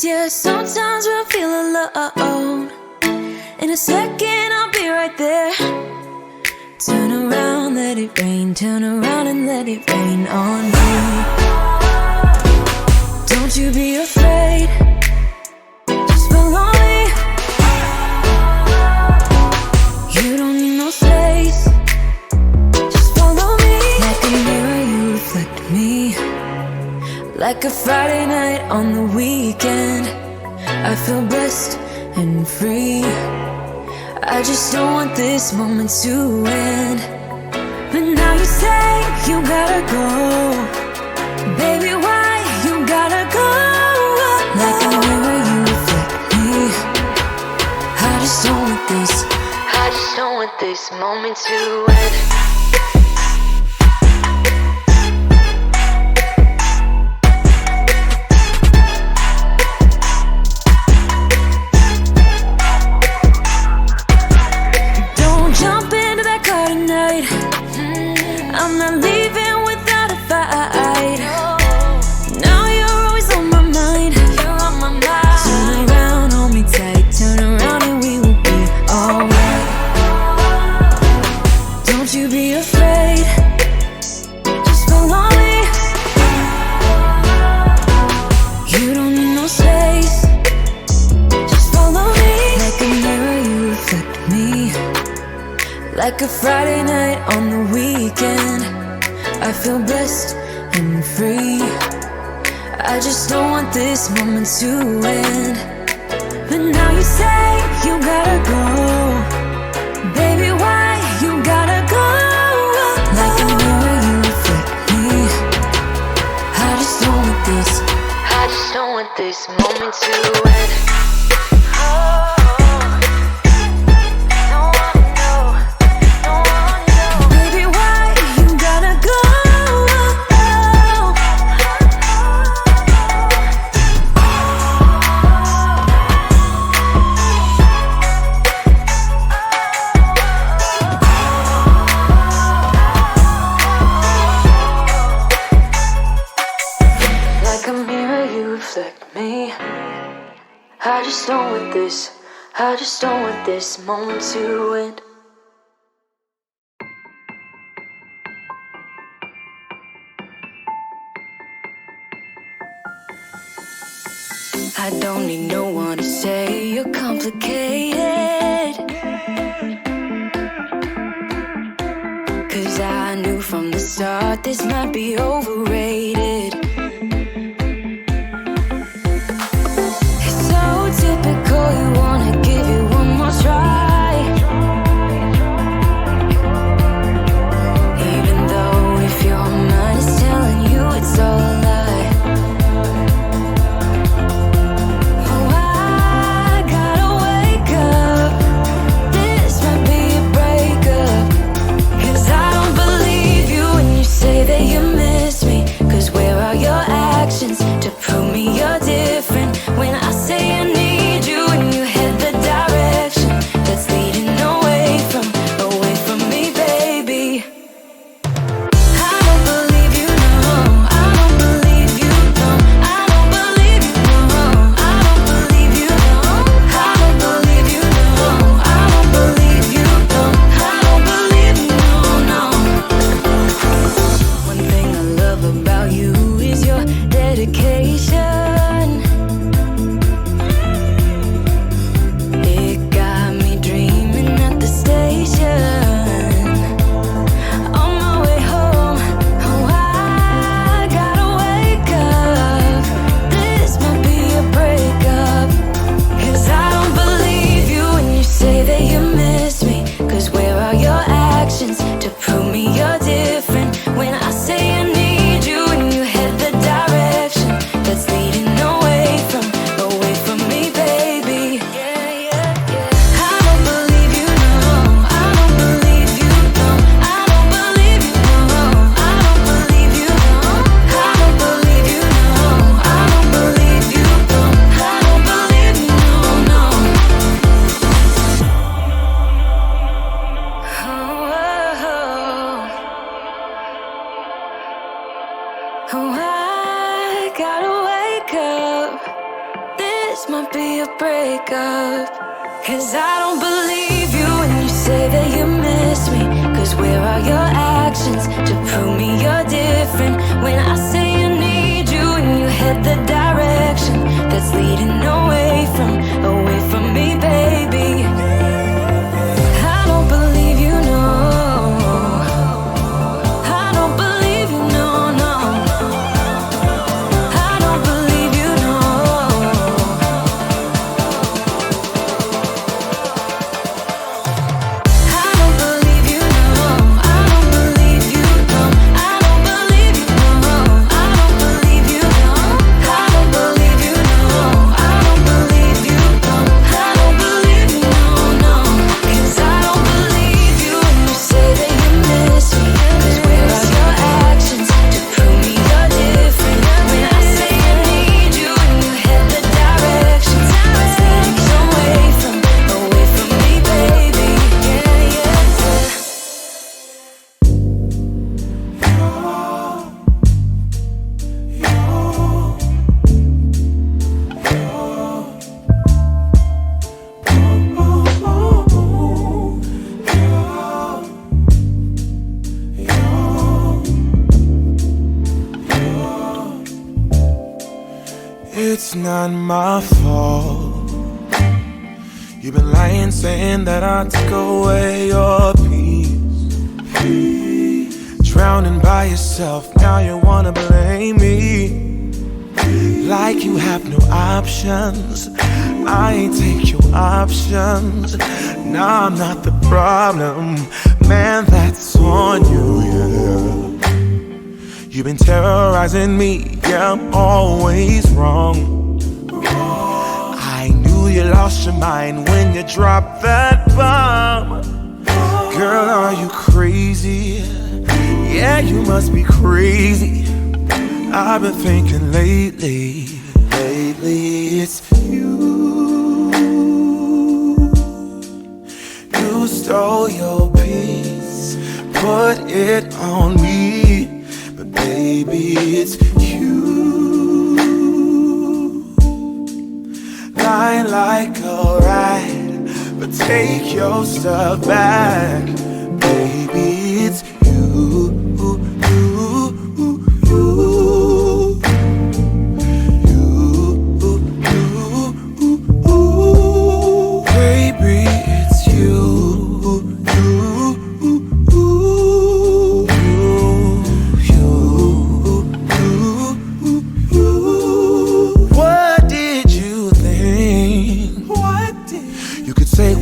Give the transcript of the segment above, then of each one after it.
yeah, sometimes we'll feel alone. In a second I'll be right there. Turn around, let it rain. Turn around and let it rain on me. Don't you be afraid, just follow me. You don't need no space, just follow me. Like a mirror you reflect me. Like a Friday night on the weekend, I feel blessed and free. I just don't want this moment to end. But now you say you gotta go. Baby, why you gotta go? Like a mirror you reflect me. I just don't want this, I just don't want this moment to end. I'm not leaving without a fight. Now you're always on my mind. You're on my mind. Turn around, hold me tight. Turn around and we will be alright. Don't you be afraid, just follow me. You don't need no space, just follow me. Like a mirror you reflect me. Like a Friday night on the weekend, I feel blessed and free. I just don't want this moment to end. But now you say you gotta go. Baby, why you gotta go? Like a mirror you reflect me. I just don't want this, I just don't want this moment to end. I just don't want this, I just don't want this moment to end. I don't need no one to say you're complicated, 'cause I knew from the start this might be overrated. Typical, you wanna give it one more try, even though if your mind is telling you it's all a lie. Oh, I gotta wake up, this might be a breakup, 'cause I don't believe you when you say that you miss me. 'Cause where are 'Cause I don't believe you when you say that you miss me. 'Cause where are your actions to prove me you're different? When I say you need you and you head the direction that's leading away from me, baby. I don't believe you, no. I don't believe you, no, no. I don't believe you, no. I don't believe you, no. I don't believe you, no. I don't believe you, no. I don't believe you, no. I don't believe you, no. I don't believe you, no. I don't believe you, no, no. 'Cause I don't believe you when you say that you miss me. 'Cause where are your actions to prove me you're different? When I say I need you and you head the directions that's leading away from me, baby. Yeah, yeah, yeah. It's not my fault. You've been lying, saying that I took away your peace. Drowning by yourself, now you wanna blame me. Like you have no options. I ain't take your options. Nah, I'm not the problem. Man, that's on you, yeah. You've been terrorizing me, yeah, I'm always wrong. I knew you lost your mind when you dropped that bomb. Girl, are you crazy? Yeah, you must be crazy. I've been thinking lately it's you. You stole your peace, put it on me. But baby, it's you. Lying like a rat, but take your stuff back. Baby, it's you. Baby, it's you.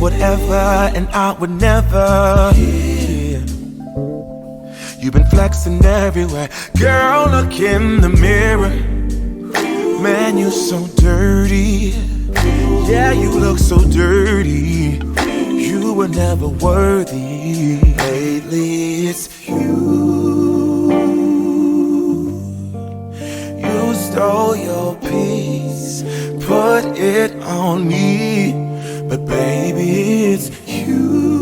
Whatever, and I would never. Yeah. You've been flexing everywhere. Girl, look in the mirror. Man, you so dirty. Yeah, you look so dirty. You were never worthy. Lately, it's you. You stole your peace, put it on me. But baby, it's you.